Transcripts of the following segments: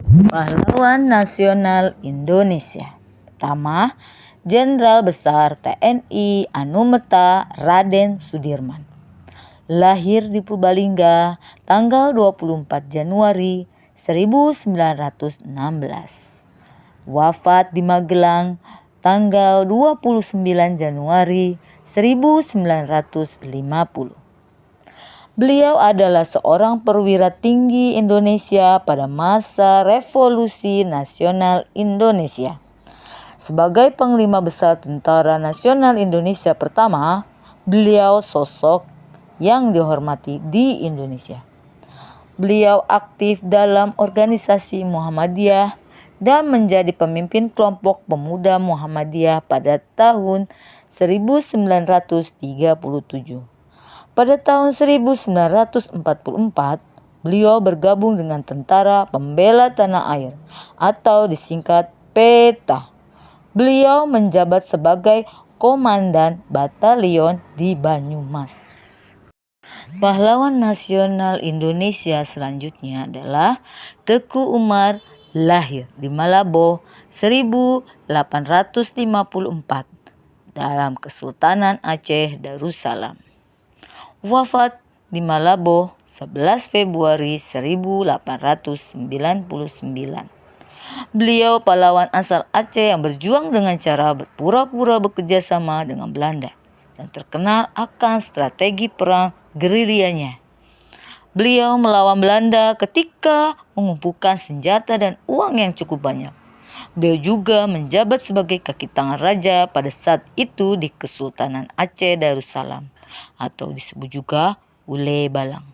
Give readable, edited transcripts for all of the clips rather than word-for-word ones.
Pahlawan Nasional Indonesia. Pertama, Jenderal Besar TNI Anumerta Raden Sudirman. Lahir di Purbalingga tanggal 24 Januari 1916. Wafat di Magelang tanggal 29 Januari 1950. Beliau adalah seorang perwira tinggi Indonesia pada masa Revolusi Nasional Indonesia. Sebagai Panglima Besar Tentara Nasional Indonesia pertama, beliau sosok yang dihormati di Indonesia. Beliau aktif dalam organisasi Muhammadiyah dan menjadi pemimpin kelompok pemuda Muhammadiyah pada tahun 1937. Pada tahun 1944, beliau bergabung dengan Tentara Pembela Tanah Air atau disingkat PETA. Beliau menjabat sebagai Komandan Batalion di Banyumas. Pahlawan Nasional Indonesia selanjutnya adalah Teku Umar, lahir di Malabo 1854 dalam Kesultanan Aceh Darussalam. Wafat di Malabo 11 Februari 1899. Beliau pahlawan asal Aceh yang berjuang dengan cara berpura-pura bekerja sama dengan Belanda dan terkenal akan strategi perang gerilyanya. Beliau melawan Belanda ketika mengumpulkan senjata dan uang yang cukup banyak. Beliau juga menjabat sebagai kaki tangan raja pada saat itu di Kesultanan Aceh Darussalam atau disebut juga Ule Balang.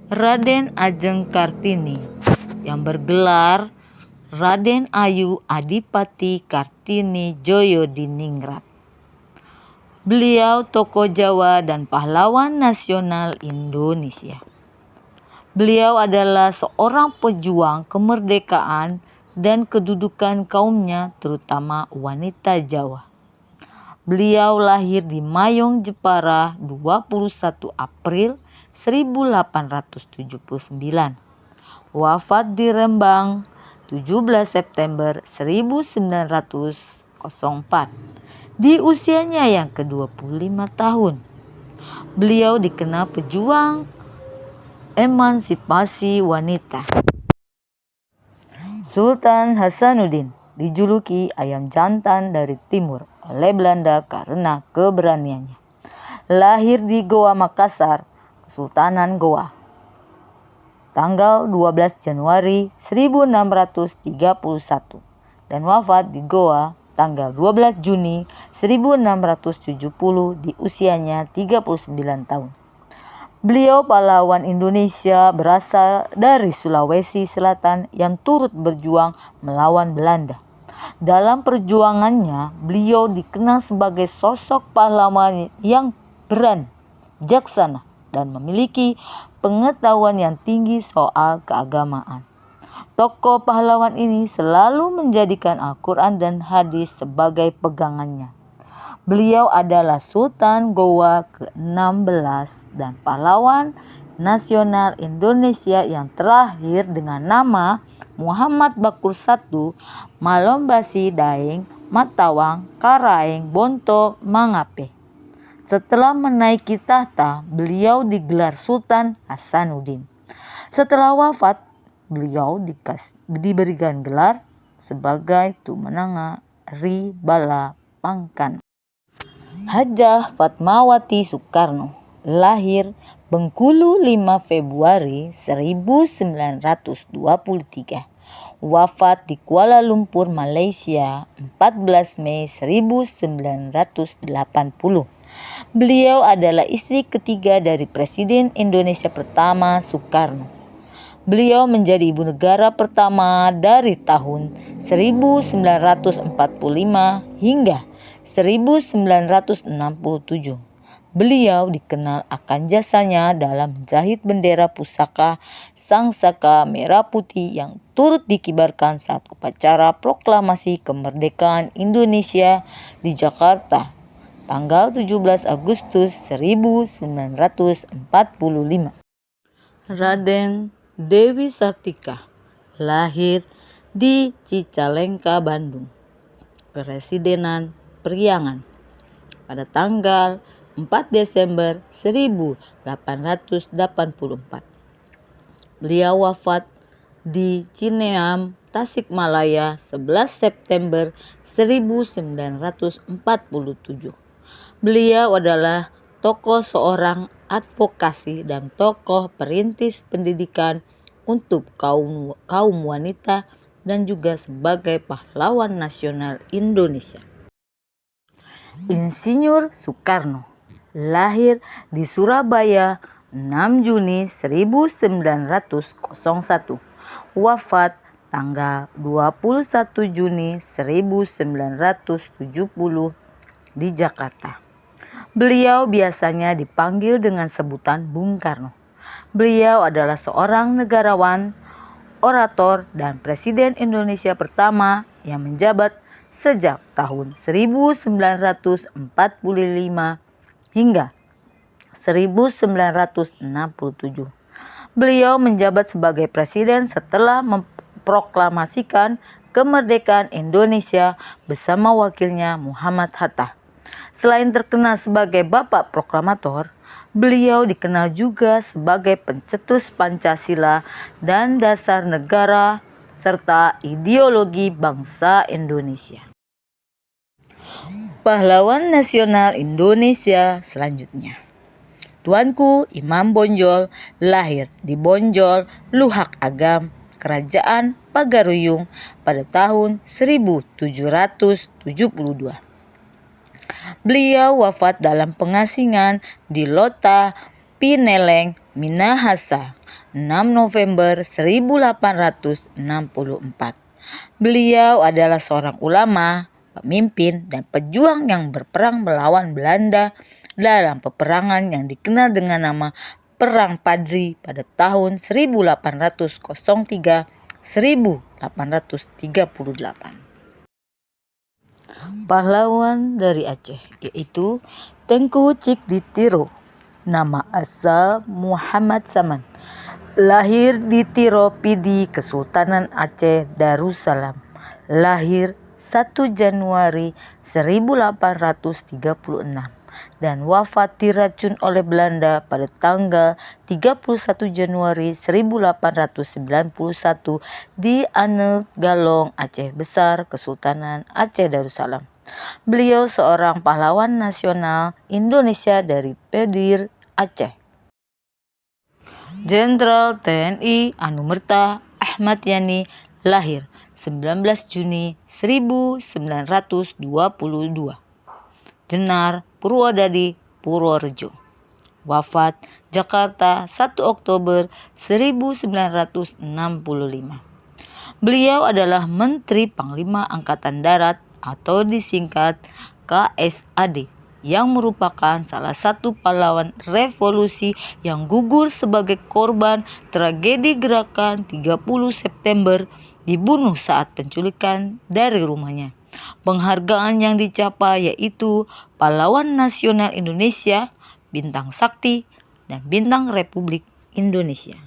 Raden Ajeng Kartini yang bergelar Raden Ayu Adipati Kartini Joyodiningrat. Beliau tokoh Jawa dan pahlawan nasional Indonesia. Beliau adalah seorang pejuang kemerdekaan dan kedudukan kaumnya, terutama wanita Jawa. Beliau lahir di Mayong, Jepara 21 April 1879. Wafat di Rembang 17 September 1904 di usianya yang ke-25 tahun. Beliau dikenal pejuang emansipasi wanita. Sultan Hasanuddin dijuluki ayam jantan dari timur oleh Belanda karena keberaniannya. Lahir di Goa Makassar, Kesultanan Goa, tanggal 12 Januari 1631 dan wafat di Goa tanggal 12 Juni 1670 di usianya 39 tahun. Beliau pahlawan Indonesia berasal dari Sulawesi Selatan yang turut berjuang melawan Belanda. Dalam perjuangannya, beliau dikenal sebagai sosok pahlawan yang berani, bijaksana, dan memiliki pengetahuan yang tinggi soal keagamaan. Tokoh pahlawan ini selalu menjadikan Al-Quran dan hadis sebagai pegangannya. Beliau adalah Sultan Goa ke-16 dan pahlawan nasional Indonesia yang terakhir dengan nama Muhammad Bakur I Malombasi Daeng Matawang Karaeng Bonto Mangape. Setelah menaiki tahta, beliau digelar Sultan Hasanuddin. Setelah wafat, beliau diberikan gelar sebagai Tumenanga Ri Bala Pangkan. Hajah Fatmawati Soekarno, lahir Bengkulu 5 Februari 1923. Wafat di Kuala Lumpur, Malaysia 14 Mei 1980. Beliau adalah istri ketiga dari Presiden Indonesia pertama Soekarno. Beliau menjadi ibu negara pertama dari tahun 1945 hingga 1967. Beliau dikenal akan jasanya dalam menjahit bendera pusaka Sang Saka Merah Putih yang turut dikibarkan saat upacara proklamasi kemerdekaan Indonesia di Jakarta, tanggal 17 Agustus 1945. Raden Dewi Sartika, lahir di Cicalengka, Bandung, Keresidenan Priangan, pada tanggal 4 Desember 1884. Beliau wafat di Cineam, Tasikmalaya 11 September 1947. Beliau adalah tokoh seorang advokasi dan tokoh perintis pendidikan untuk kaum wanita dan juga sebagai pahlawan nasional Indonesia. Insinyur Soekarno lahir di Surabaya 6 Juni 1901, wafat tanggal 21 Juni 1970 di Jakarta. Beliau biasanya dipanggil dengan sebutan Bung Karno. Beliau adalah seorang negarawan, orator, dan Presiden Indonesia pertama yang menjabat sejak tahun 1945 hingga 1967. Beliau menjabat sebagai presiden setelah memproklamasikan kemerdekaan Indonesia bersama wakilnya Muhammad Hatta. Selain terkenal sebagai Bapak Proklamator, beliau dikenal juga sebagai pencetus Pancasila dan dasar negara serta ideologi bangsa Indonesia. Pahlawan nasional Indonesia selanjutnya. Tuanku Imam Bonjol lahir di Bonjol, Luhak Agam, Kerajaan Pagaruyung pada tahun 1772. Beliau wafat dalam pengasingan di Lota, Pineleng, Minahasa, 6 November 1864. Beliau adalah seorang ulama, pemimpin, dan pejuang yang berperang melawan Belanda dalam peperangan yang dikenal dengan nama Perang Padri pada tahun 1803-1838. Pahlawan dari Aceh yaitu Tengku Cikditiro. Nama asal Muhammad Saman. Lahir di Tiro Pidi, Kesultanan Aceh Darussalam. Lahir 1 Januari 1836 dan wafat diracun oleh Belanda pada tanggal 31 Januari 1891 di Ane Galong, Aceh Besar, Kesultanan Aceh Darussalam. Beliau seorang pahlawan nasional Indonesia dari Pedir, Aceh. Jenderal TNI Anumerta Ahmad Yani lahir 19 Juni 1922. Jenar Purwodadi, Purworejo. Wafat Jakarta 1 Oktober 1965. Beliau adalah Menteri Panglima Angkatan Darat atau disingkat KSAD yang merupakan salah satu pahlawan revolusi yang gugur sebagai korban tragedi gerakan 30 September, dibunuh saat penculikan dari rumahnya. Penghargaan yang dicapai yaitu Pahlawan Nasional Indonesia, Bintang Sakti, dan Bintang Republik Indonesia.